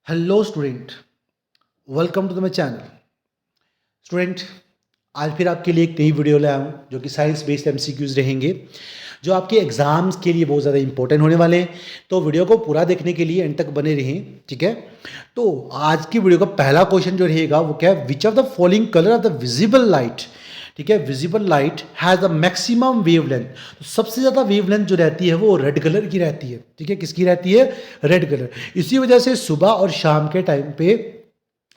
Hello student, welcome to the my channel. Student, आज फिर आपके लिए एक नई वीडियो लाया हूँ जो कि साइंस बेस्ड एमसीक्यूज रहेंगे जो आपके एग्जाम्स के लिए बहुत ज़्यादा इंपॉर्टेंट होने वाले हैं। तो वीडियो को पूरा देखने के लिए एंड तक बने रहें, ठीक है। तो आज की वीडियो का पहला क्वेश्चन जो रहेगा वो क्या है, विच of the following colour of the visible light, ठीक है, visible light has the maximum wavelength. तो सबसे ज़्यादा वेवलेंथ जो रहती है वो रेड कलर की रहती है, ठीक है। किसकी रहती है? Red colour. इसी वजह से सुबह और शाम के टाइम पे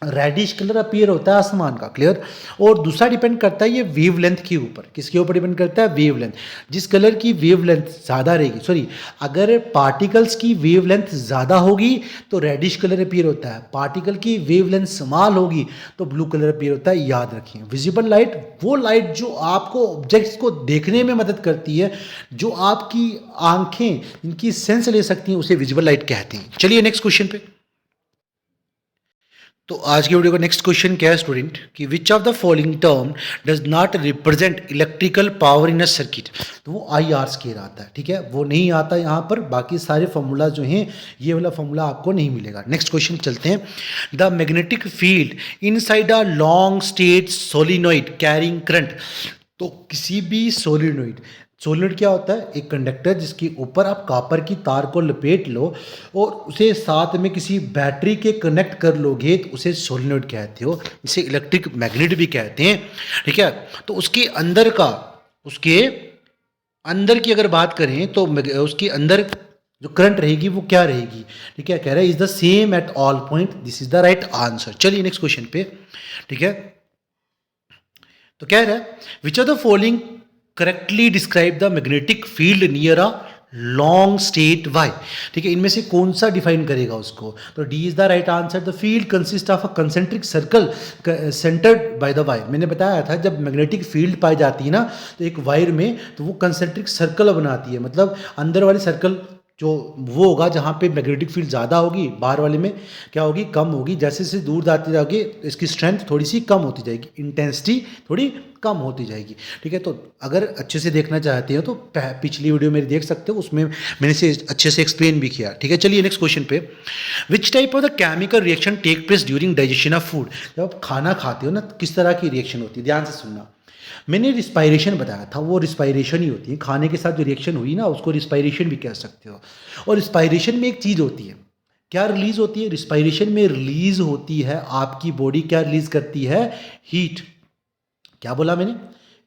रेडिश कलर अपीयर होता है आसमान का, क्लियर। और दूसरा डिपेंड करता है ये वेवलेंथ के ऊपर। किसके ऊपर डिपेंड करता है? वेवलेंथ। जिस कलर की वेवलेंथ ज़्यादा रहेगी, सॉरी, अगर पार्टिकल्स की वेवलेंथ ज़्यादा होगी तो रेडिश कलर अपीयर होता है, पार्टिकल की वेवलेंथ स्मॉल होगी तो ब्लू कलर अपीयर होता है। याद रखिए, विजिबल लाइट वो लाइट जो आपको ऑब्जेक्ट्स को देखने में मदद करती है, जो आपकी आंखें इनकी सेंस ले सकती हैं, उसे विजिबल लाइट कहते हैं। चलिए नेक्स्ट क्वेश्चन पे। तो आज की वीडियो का नेक्स्ट क्वेश्चन क्या है स्टूडेंट, कि विच of the following term does not represent electrical power in a circuit. तो वो आई आर स्केयर आता है, ठीक है, वो नहीं आता यहाँ पर। बाकी सारे फॉर्मूला जो हैं, ये वाला फॉर्मूला आपको नहीं मिलेगा। नेक्स्ट क्वेश्चन चलते हैं। The magnetic field inside a long state solenoid carrying current. तो किसी भी सोलिनॉइड, सोलिनॉइड क्या होता है? एक कंडक्टर जिसके ऊपर आप कॉपर की तार को लपेट लो और उसे साथ में किसी बैटरी के कनेक्ट कर लोगे तो उसे सोलिनॉइड कहते हो। इसे इलेक्ट्रिक मैग्नेट भी कहते हैं, ठीक है। तो उसके अंदर का, उसके अंदर की अगर बात करें तो उसके अंदर जो करंट रहेगी वो क्या रहेगी, ठीक है। कह रहा है is the same at all point, this is the right answer. चलिए नेक्स्ट क्वेश्चन पे, ठीक है। तो कह रहा है which are the following correctly describe the magnetic field near a long straight wire, ठीक है। इनमें से कौन सा डिफाइन करेगा उसको? तो D is the right answer. The field consist of a concentric circle centred by the wire. मैंने बताया था जब मैग्नेटिक फील्ड पाई जाती है ना तो एक वायर में, तो वो कंसेंट्रिक सर्कल बनाती है। मतलब अंदर वाले सर्कल जो वो होगा जहाँ पे मैग्नेटिक फील्ड ज़्यादा होगी, बाहर वाले में क्या होगी? कम होगी। जैसे जैसे दूर जाती जाओगे इसकी स्ट्रेंथ थोड़ी सी कम होती जाएगी, इंटेंसिटी थोड़ी कम होती जाएगी, ठीक है। तो अगर अच्छे से देखना चाहते हो तो पिछली वीडियो मेरी देख सकते हो, उसमें मैंने से अच्छे से एक्सप्लेन भी किया, ठीक है। चलिए नेक्स्ट क्वेश्चन पे। Which type of the chemical reaction take place during digestion of food. जब आप खाना खाते हो ना तो किस तरह की रिएक्शन होती है? ध्यान से सुनना। मैंने रिस्पायरेशन बताया था, वो रिस्पायरेशन ही होती है। खाने के साथ जो रिएक्शन हुई ना उसको रिस्पायरेशन भी कह सकते हो। और रिस्पायरेशन में एक चीज़ होती है, क्या रिलीज होती है? रिस्पायरेशन में रिलीज होती है, आपकी बॉडी क्या रिलीज करती है? हीट। क्या बोला मैंने?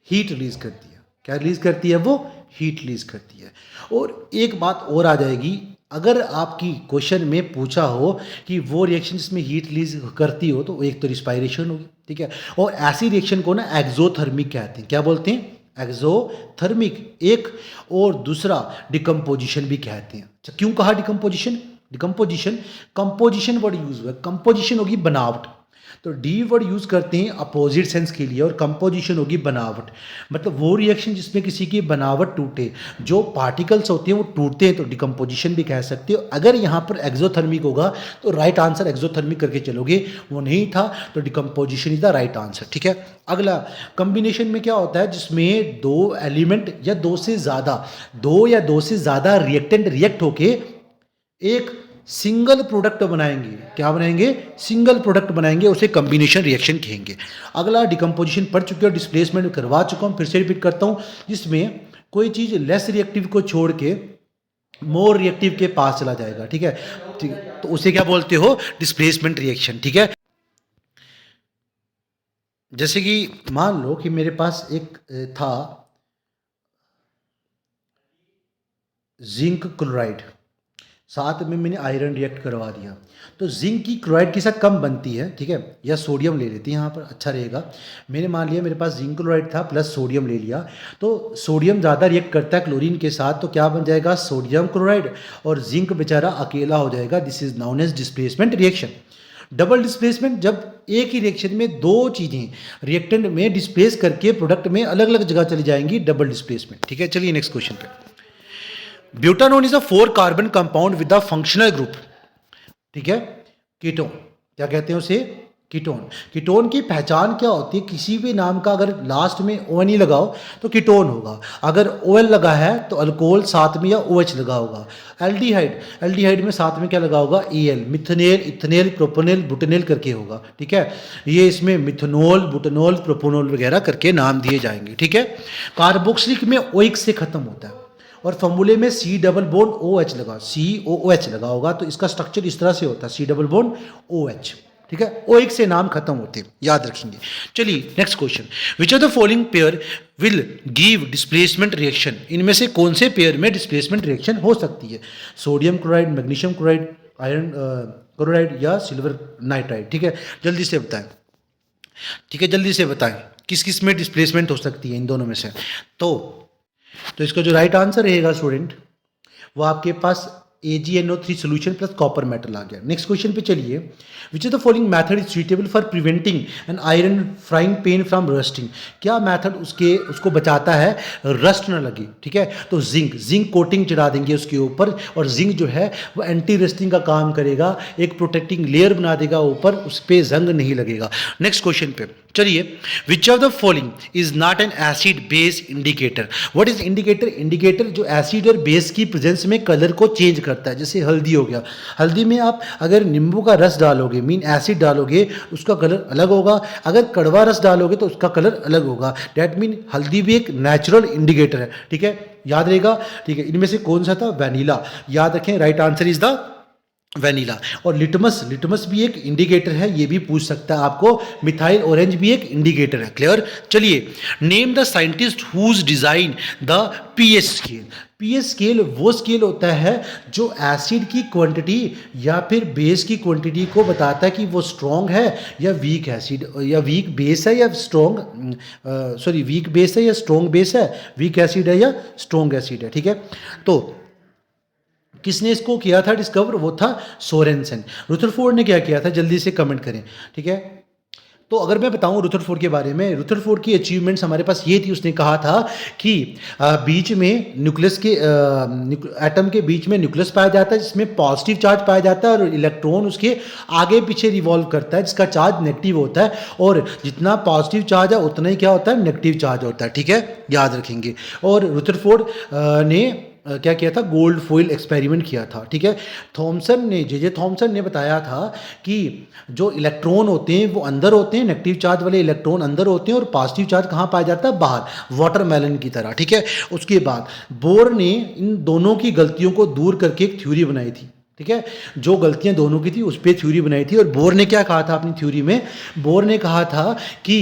हीट रिलीज करती है। क्या रिलीज करती है? वो हीट रिलीज करती है। और एक बात और आ जाएगी, अगर आपकी क्वेश्चन में पूछा हो कि वो रिएक्शन जिसमें हीट रिलीज करती हो तो एक तो रिस्पायरेशन होगी, ठीक है। और ऐसी रिएक्शन को ना एक्सोथर्मिक कहते हैं। क्या बोलते हैं? एक्सोथर्मिक एक। और दूसरा डिकम्पोजिशन भी कहते हैं। अच्छा, क्यों कहा decomposition? Decomposition, composition word use हुआ, कंपोजिशन होगी बनावट। तो डी वर्ड यूज करते हैं अपोजिट सेंस के लिए, और कंपोजिशन होगी बनावट। मतलब वो रिएक्शन जिसमें किसी की बनावट टूटे, जो पार्टिकल्स होते हैं वो टूटते हैं, तो डिकम्पोजिशन भी कह सकते हो। अगर यहाँ पर एक्सोथर्मिक होगा तो राइट आंसर एक्सोथर्मिक करके चलोगे, वो नहीं था तो decomposition is the right answer, ठीक है। अगला, कॉम्बिनेशन में क्या होता है? जिसमें दो एलिमेंट या दो से ज़्यादा, दो या दो से ज़्यादा रिएक्टेंट रिएक्ट होके एक सिंगल प्रोडक्ट बनाएंगे। क्या बनाएंगे? सिंगल प्रोडक्ट बनाएंगे, उसे कॉम्बिनेशन रिएक्शन कहेंगे। अगला, डिकम्पोजिशन पढ़ चुके हो, डिस्प्लेसमेंट करवा चुका हूँ, फिर से रिपीट करता हूँ। जिसमें कोई चीज़ लेस रिएक्टिव को छोड़ के मोर रिएक्टिव के पास चला जाएगा, ठीक है। ठीक है, तो उसे क्या बोलते हो? डिस्प्लेसमेंट रिएक्शन, ठीक है। जैसे कि मान लो कि मेरे पास एक था जिंक क्लोराइड, साथ में मैंने आयरन रिएक्ट करवा दिया, तो जिंक की क्लोराइड के साथ कम बनती है, ठीक है। या सोडियम ले लेते हैं यहाँ पर, अच्छा रहेगा। मैंने मान लिया मेरे पास जिंक क्लोराइड था प्लस सोडियम ले लिया, तो सोडियम ज़्यादा रिएक्ट करता है क्लोरीन के साथ, तो क्या बन जाएगा? Sodium chloride. और जिंक बेचारा अकेला हो जाएगा। This is known as displacement reaction. Double displacement, जब एक ही रिएक्शन में दो चीज़ें रिएक्टेंट में डिस्प्लेस करके प्रोडक्ट में अलग अलग जगह चली जाएंगी, डबल डिस्प्लेसमेंट, ठीक है। चलिए नेक्स्ट क्वेश्चन पे। Butanone is a 4 carbon compound with the functional group, ठीक है, कीटोन। क्या कहते हैं उसे? कीटोन। कीटोन की पहचान क्या होती है? किसी भी नाम का अगर लास्ट में ओ एन ई लगाओ तो कीटोन होगा, अगर ओ एल लगा है तो अल्कोहल साथ में या ओ एच लगा होगा। एल्डिहाइड, एल्डिहाइड में साथ में क्या लगा होगा? E L. मिथनेल, इथनेल, प्रोपोनेल, बुटेनेल करके होगा, ठीक है। ये इसमें मिथनॉल, बुटेनॉल, प्रोपोनॉल वगैरह करके नाम दिए जाएंगे, ठीक है। कार्बोक्सिलिक में ओइक से खत्म होता है और फॉर्मूले में C double bond O H लगा, सी ओ एच लगा होगा, तो इसका स्ट्रक्चर इस तरह से होता है, C double bond O H, ठीक है। ओ एक से नाम खत्म होते हैं, याद रखेंगे। चलिए next question, which of the following pair will give displacement reaction? इनमें से कौन से पेयर में डिस्प्लेसमेंट रिएक्शन हो सकती है? Sodium chloride, magnesium chloride, iron chloride या सिल्वर नाइट्राइड, ठीक है। जल्दी से बताएं, ठीक है, जल्दी से बताएं किस किस में डिस्प्लेसमेंट हो सकती है इन दोनों में से। तो इसका जो राइट आंसर रहेगा स्टूडेंट, वो आपके पास AgNO3 solution plus copper metal आ गया। नेक्स्ट क्वेश्चन पे चलिए, which is the following method is suitable for preventing an iron frying pan from rusting? क्या मेथड उसको बचाता है रस्ट न लगे, ठीक है। तो जिंक कोटिंग चढ़ा देंगे उसके ऊपर, और जिंक जो है वो एंटी रस्टिंग का काम करेगा, एक प्रोटेक्टिंग लेयर बना देगा ऊपर, उस पर जंग नहीं लगेगा। नेक्स्ट क्वेश्चन पे चलिए, which of the following is not an acid base indicator? What is indicator? Indicator जो एसिड और बेस की प्रेजेंस में कलर को चेंज करता है। जैसे हल्दी हो गया, हल्दी में आप अगर नींबू का रस डालोगे, मीन एसिड डालोगे, उसका कलर अलग होगा, अगर कड़वा रस डालोगे तो उसका कलर अलग होगा। डेट मीन हल्दी भी एक नेचुरल इंडिकेटर है, ठीक है, याद रहेगा, ठीक है। इनमें से कौन सा था? वैनिला, याद रखें, right answer is the vanilla. और लिटमस भी एक इंडिकेटर है, ये भी पूछ सकता है आपको। मिथाइल ऑरेंज भी एक इंडिकेटर है, क्लियर। चलिए, name the scientist whose design the pH scale? PH scale वो स्केल होता है जो एसिड की क्वांटिटी या फिर बेस की क्वांटिटी को बताता है कि वो स्ट्रॉन्ग है या वीक एसिड, या वीक बेस है या स्ट्रॉन्ग वीक बेस है या स्ट्रॉन्ग बेस है, वीक एसिड है या स्ट्रॉन्ग एसिड है, ठीक है। तो किसने इसको किया था डिस्कवर? वो था सोरेनसन। रुथरफोर्ड ने क्या किया था? जल्दी से कमेंट करें, ठीक है। तो अगर मैं बताऊं रुथरफोर्ड के बारे में, रुथरफोर्ड की अचीवमेंट्स हमारे पास ये थी, उसने कहा था कि बीच में न्यूक्लियस के एटम के बीच में न्यूक्लियस पाया जाता है जिसमें पॉजिटिव चार्ज पाया जाता है, और इलेक्ट्रॉन उसके आगे पीछे रिवॉल्व करता है जिसका चार्ज नेगेटिव होता है, और जितना पॉजिटिव चार्ज है उतना ही क्या होता है? नेगेटिव चार्ज होता है, ठीक है, याद रखेंगे। और रुथरफोर्ड ने क्या किया था? गोल्ड फॉइल एक्सपेरिमेंट किया था, ठीक है। जे थॉमसन ने बताया था कि जो इलेक्ट्रॉन होते हैं वो अंदर होते हैं, नेगेटिव चार्ज वाले इलेक्ट्रॉन अंदर होते हैं, और पॉजिटिव चार्ज कहाँ पाया जाता है? बाहर, वाटरमेलन की तरह, ठीक है। उसके बाद बोर ने इन दोनों की गलतियों को दूर करके एक थ्योरी बनाई थी, ठीक है। जो गलतियां दोनों की थी उस पर थ्योरी बनाई थी। और बोर ने क्या कहा था अपनी थ्योरी में? बोर ने कहा था कि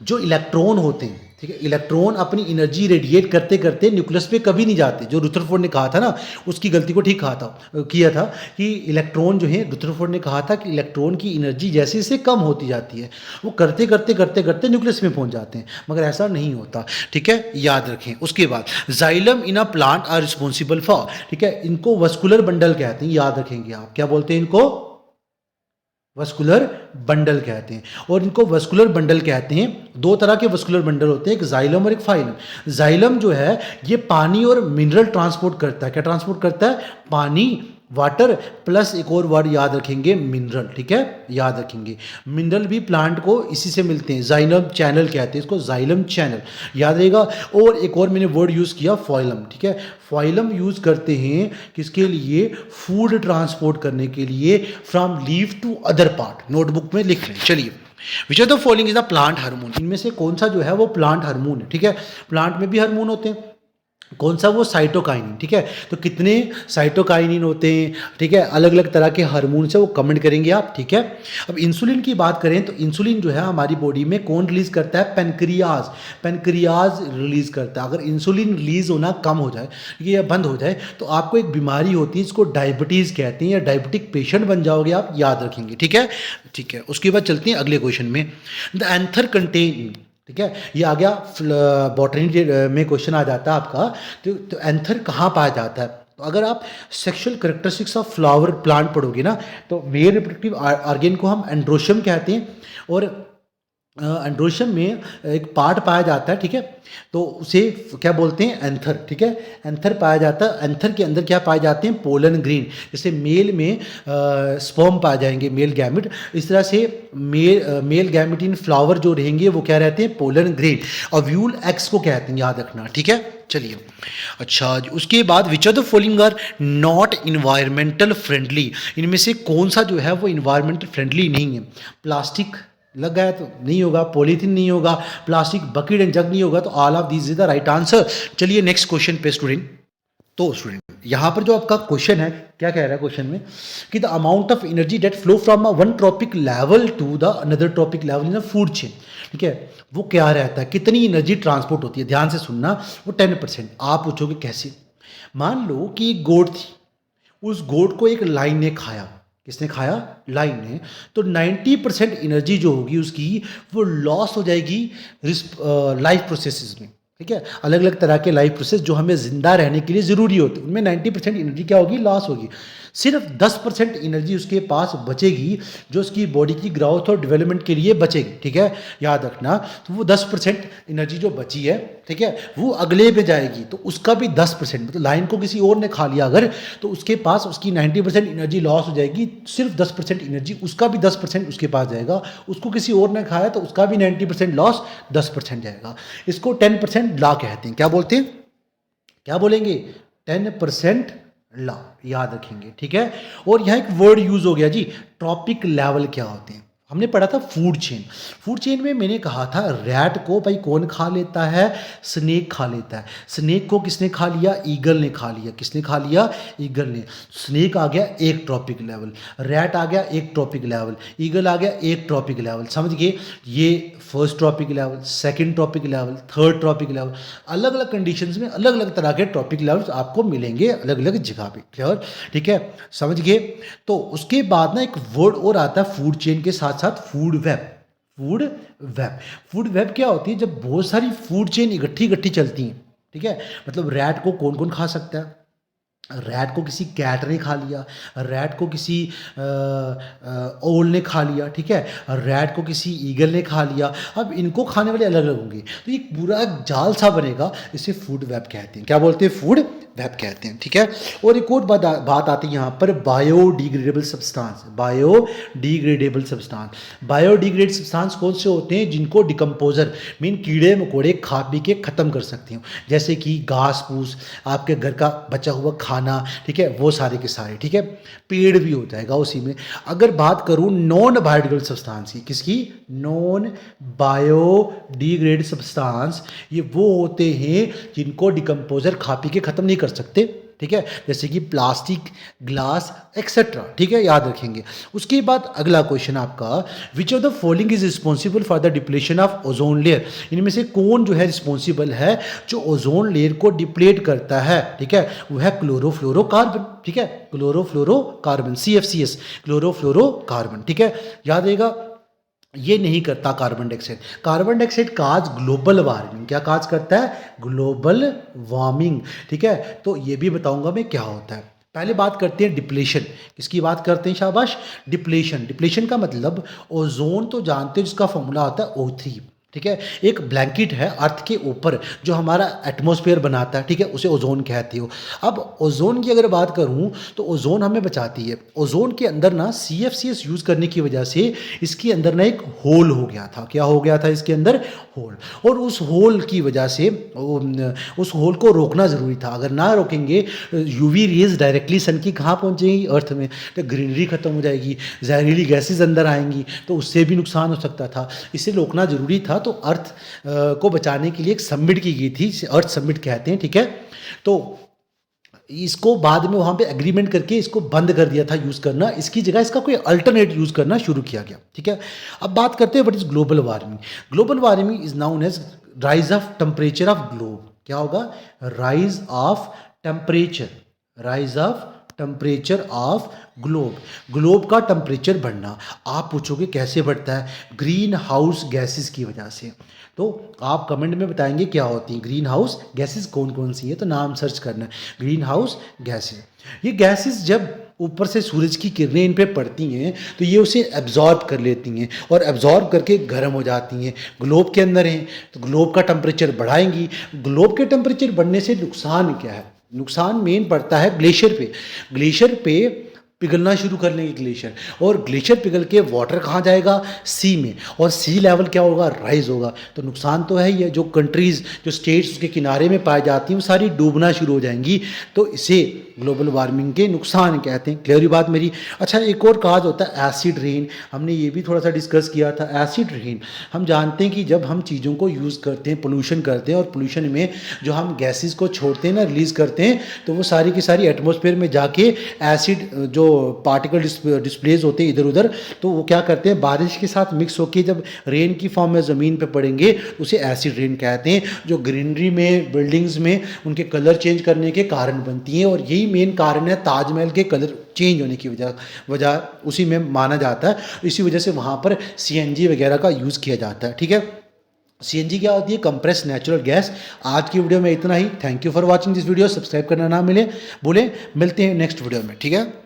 जो इलेक्ट्रॉन होते हैं, ठीक है, इलेक्ट्रॉन अपनी एनर्जी रेडिएट करते करते न्यूक्लियस पे कभी नहीं जाते। जो रुथरफोर्ड ने कहा था ना, उसकी गलती को ठीक किया था कि इलेक्ट्रॉन जो है, रुथरफोर्ड ने कहा था कि इलेक्ट्रॉन की एनर्जी जैसे जैसे कम होती जाती है वो करते करते करते करते न्यूक्लियस में पहुंच जाते हैं, मगर ऐसा नहीं होता, ठीक है, याद रखें। उसके बाद xylem in a plant are responsible for, ठीक है, इनको वस्कुलर बंडल कहते हैं, याद रखेंगे आप। क्या बोलते हैं इनको? वस्कुलर बंडल कहते हैं। और इनको वस्कुलर बंडल कहते हैं, दो तरह के वस्कुलर बंडल होते हैं, एक जाइलम और एक फाइलम। जाइलम जो है ये पानी और मिनरल ट्रांसपोर्ट करता है। क्या ट्रांसपोर्ट करता है? पानी, वाटर, प्लस एक और वर्ड याद रखेंगे, मिनरल, ठीक है, याद रखेंगे। मिनरल भी प्लांट को इसी से मिलते हैं, जाइलम चैनल कहते हैं इसको, जाइलम चैनल, याद रहेगा। और एक और मैंने वर्ड यूज़ किया, फॉइलम, ठीक है। फॉइलम यूज़ करते हैं किसके लिए? फूड ट्रांसपोर्ट करने के लिए, from leaf to other part. Notebook में लिख लें। चलिए, which of the following is the plant hormone? इनमें से कौन सा जो है वो प्लांट हार्मोन है, ठीक है। प्लांट में भी हार्मोन होते हैं, कौन सा? वो साइटोकाइनिन, ठीक है। तो कितने साइटोकाइनिन होते हैं, ठीक है, अलग अलग तरह के हार्मोन से, वो कमेंट करेंगे आप, ठीक है। अब इंसुलिन की बात करें तो इंसुलिन जो है हमारी बॉडी में कौन रिलीज करता है? पेनक्रियाज, पेनक्रियाज रिलीज करता है। अगर इंसुलिन रिलीज होना कम हो जाए या बंद हो जाए तो आपको एक बीमारी होती है, इसको डायबिटीज़ कहते हैं, या डायबिटिक पेशेंट बन जाओगे आप, याद रखेंगे, ठीक है, ठीक है। उसके बाद चलते हैं अगले क्वेश्चन में। द एंथर कंटेन, ठीक है, ये आ गया बॉटनी में क्वेश्चन आ जाता है आपका। तो एंथर कहाँ पाया जाता है? तो अगर आप sexual characteristics of flower plant पढ़ोगे ना, तो मेल रिप्रोडक्टिव ऑर्गेन को हम एंड्रोशियम कहते हैं, और एंड्रोशियम में एक पार्ट पाया जाता है, ठीक है, तो उसे क्या बोलते हैं, एंथर, ठीक है, एंथर पाया जाता है। एंथर के अंदर क्या पाए जाते हैं, पोलन ग्रेन। जैसे मेल में स्पर्म पाए जाएंगे, मेल गैमेट, इस तरह से मेल गैमेट इन फ्लावर जो रहेंगे वो क्या रहते हैं, पोलन ग्रेन। और व्यूल एक्स को कहते हैं, याद रखना, ठीक है। चलिए, अच्छा उसके बाद which of the following are not environmental friendly, इनमें से कौन सा जो है वो इन्वायरमेंटल फ्रेंडली नहीं है। प्लास्टिक लग गया तो नहीं होगा, पॉलीथीन नहीं होगा, प्लास्टिक बकेट एंड जग नहीं होगा, तो all of this is the right answer. चलिए नेक्स्ट क्वेश्चन पे स्टूडेंट। तो स्टूडेंट यहाँ पर जो आपका क्वेश्चन है, क्या कह रहा है क्वेश्चन में कि the amount of energy that flow from one trophic level to the another trophic level in the food chain, ठीक है, वो क्या रहता है, कितनी एनर्जी ट्रांसपोर्ट होती है, ध्यान से सुनना, वो 10%। आप पूछोगे कैसे। मान लो कि एक गोट थी, उस गोट को एक लाइन ने खाया, किसने खाया, लाइन ने, तो 90% एनर्जी जो होगी उसकी वो लॉस हो जाएगी लाइफ प्रोसेसेस में, ठीक है। अलग अलग तरह के लाइफ प्रोसेस जो हमें जिंदा रहने के लिए ज़रूरी होते हैं, उनमें 90% एनर्जी क्या होगी, लॉस होगी। सिर्फ 10% एनर्जी उसके पास बचेगी जो उसकी बॉडी की ग्रोथ और डेवलपमेंट के लिए बचेगी, ठीक है, याद रखना। तो वो 10% एनर्जी जो बची है, ठीक है, वो अगले पे जाएगी, तो उसका भी 10%, मतलब लाइन को किसी और ने खा लिया अगर, तो उसके पास उसकी 90% एनर्जी लॉस हो जाएगी, सिर्फ 10% एनर्जी, उसका भी 10% उसके पास जाएगा। उसको किसी और ने खाया तो उसका भी 90% लॉस, 10% जाएगा। इसको 10% ला कहते हैं, क्या बोलते हैं, क्या बोलेंगे, 10% ला, याद रखेंगे, ठीक है। और यहाँ एक वर्ड यूज हो गया जी, ट्रॉपिक लेवल क्या होते हैं, हमने पढ़ा था फूड चेन। फूड चेन में मैंने कहा था रैट को भाई कौन खा लेता है, स्नेक खा लेता है। स्नेक को किसने खा लिया, ईगल ने खा लिया, किसने खा लिया, ईगल ने। स्नेक आ गया एक ट्रॉपिक लेवल, रैट आ गया एक ट्रॉपिक लेवल, ईगल आ गया एक ट्रॉपिक लेवल, समझ गए। ये first trophic level, second trophic level, third trophic level, अलग अलग कंडीशंस में अलग अलग तरह के ट्रॉपिक लेवल्स आपको मिलेंगे अलग अलग जगह पे, क्लियर, ठीक है, समझ गए। तो उसके बाद ना एक वर्ड और आता है फूड चेन के साथ साथ, food web. Food web, food web क्या होती है, जब बहुत सारी फूड चेन इकट्ठी इकट्ठी चलती हैं, ठीक है, मतलब रैट को कौन कौन खा सकता है, रैट को किसी कैट ने खा लिया, रैट को किसी ओल ने खा लिया, ठीक है, रैट को किसी ईगल ने खा लिया। अब इनको खाने वाले अलग अलग होंगे, तो एक पूरा जाल सा बनेगा, इसे फूड वेब कहते हैं, क्या बोलते हैं, फूड वेब कहते हैं, ठीक है। और एक और बात आती है यहाँ पर, biodegradable substance. Biodegradable substance, biodegradable substance कौन से होते हैं, जिनको डिकम्पोजर मीन कीड़े मकोड़े खा पी के ख़त्म कर सकते हो, जैसे कि घास फूस, आपके घर का बचा हुआ खाना, ठीक है, वो सारे के सारे, ठीक है, पेड़ भी हो जाएगा उसी में। अगर बात करूँ नॉन बायोडिग्रेडेबल सब्सटेंस की, किसकी, नॉन बायोडिग्रेडेबल सब्सटेंस, ये वो होते हैं जिनको डिकम्पोजर खा पी के ख़त्म नहीं कर सकते, ठीक है, जैसे कि प्लास्टिक, ग्लास एक्सेट्रा, ठीक है, याद रखेंगे। उसके बाद अगला क्वेश्चन आपका, विच of the following is responsible for the depletion of ozone layer, इनमें से कौन जो है रिस्पॉन्सिबल है जो ओजोन लेयर को डिप्लेट करता है, ठीक है, वो है क्लोरोफ्लोरोकार्बन, ठीक है, क्लोरोफ्लोरोकार्बन, CFCS, क्लोरोफ्लोरोकार्बन, ठीक है, याद रहेगा। ये नहीं करता कार्बन डाइऑक्साइड। कार्बन डाइऑक्साइड काज ग्लोबल वार्मिंग, क्या काज करता है, ग्लोबल वार्मिंग, ठीक है। तो ये भी बताऊंगा मैं क्या होता है। पहले बात करते हैं डिप्लेशन, किसकी बात करते हैं, शाबाश, डिप्लेशन। डिप्लेशन का मतलब, ओजोन तो जानते हो जिसका फॉर्मूला होता है O3, ठीक है, एक ब्लैंकेट है अर्थ के ऊपर जो हमारा एटमॉस्फेयर बनाता है, ठीक है, उसे ओजोन कहते हो। अब ओजोन की अगर बात करूं तो ओजोन हमें बचाती है। ओजोन के अंदर ना CFCS यूज़ करने की वजह से इसके अंदर ना एक होल हो गया था, क्या हो गया था इसके अंदर, होल, और उस होल की वजह से उस होल को रोकना ज़रूरी था। अगर ना रोकेंगे UV रेज डायरेक्टली सन की कहाँ पहुँचेंगी, अर्थ में, तो ग्रीनरी खत्म हो जाएगी, जहरीली गैसेज अंदर आएंगी, तो उससे भी नुकसान हो सकता था, इसे रोकना ज़रूरी था। तो अर्थ को बचाने के लिए एक समिट की गई थी, अर्थ समिट कहते हैं, ठीक है। तो इसको बाद में वहाँ पे एग्रीमेंट करके इसको बंद कर दिया था यूज़ करना, इसकी जगह इसका कोई अल्टरनेट यूज़ करना शुरू किया गया, ठीक है। अब बात करते हैं what is global warming. Global warming is known as rise of temperature of globe, क्या होगा, rise of temperature, rise of temperature of globe, globe का टेम्परेचर बढ़ना। आप पूछोगे कैसे बढ़ता है, ग्रीन हाउस गैसेस की वजह से। तो आप कमेंट में बताएंगे क्या होती हैं ग्रीन हाउस गैसेस, कौन कौन सी है, तो नाम सर्च करना है, ग्रीन हाउस गैसेस। ये गैसेस जब ऊपर से सूरज की किरणें इन पे पड़ती हैं तो ये उसे एब्जॉर्ब कर लेती हैं और एब्जॉर्ब करके गर्म हो जाती हैं। ग्लोब के अंदर हैं तो ग्लोब का टेम्परेचर बढ़ाएंगी। ग्लोब के टेम्परेचर बढ़ने से नुकसान क्या है? नुकसान मेन पड़ता है ग्लेशियर पे। ग्लेशियर पे पिघलना शुरू कर लेंगे ग्लेशियर, और ग्लेशियर पिघल के वाटर कहाँ जाएगा? सी में, और सी लेवल क्या होगा? राइज होगा। तो नुकसान तो है ही है। जो कंट्रीज़, जो स्टेट्स उसके किनारे में पाई जाती हैं वो सारी डूबना शुरू हो जाएंगी। तो इसे ग्लोबल वार्मिंग के नुकसान कहते हैं। क्लियर हुई बात मेरी? अच्छा, एक और काज होता है एसिड रेन। हमने ये भी थोड़ा सा डिस्कस किया था। एसिड रेन हम जानते हैं कि जब हम चीज़ों को यूज़ करते हैं, पोल्यूशन करते हैं, और पोल्यूशन में जो हम गैसेस को छोड़ते हैं ना, रिलीज़ करते हैं, तो वो सारी की सारी एटमॉस्फेयर में जाके एसिड जो पार्टिकल डिस्प्लेस होते हैं इधर उधर, तो वो क्या करते हैं, बारिश के साथ मिक्स होके जब रेन की फॉर्म में ज़मीन पे पड़ेंगे तो उसे एसिड रेन कहते हैं, जो ग्रीनरी में, बिल्डिंग्स में उनके कलर चेंज करने के कारण बनती हैं। और यही मेन कारण है ताजमहल के कलर चेंज होने की वजह उसी में माना जाता है। इसी वजह से वहाँ पर सीएनजी वगैरह का यूज़ किया जाता है। ठीक है, सीएनजी क्या होती है? Compress natural gas. आज की वीडियो में इतना ही। Thank you for watching this video. Subscribe करना ना भूलें। मिलते हैं नेक्स्ट वीडियो में। ठीक है।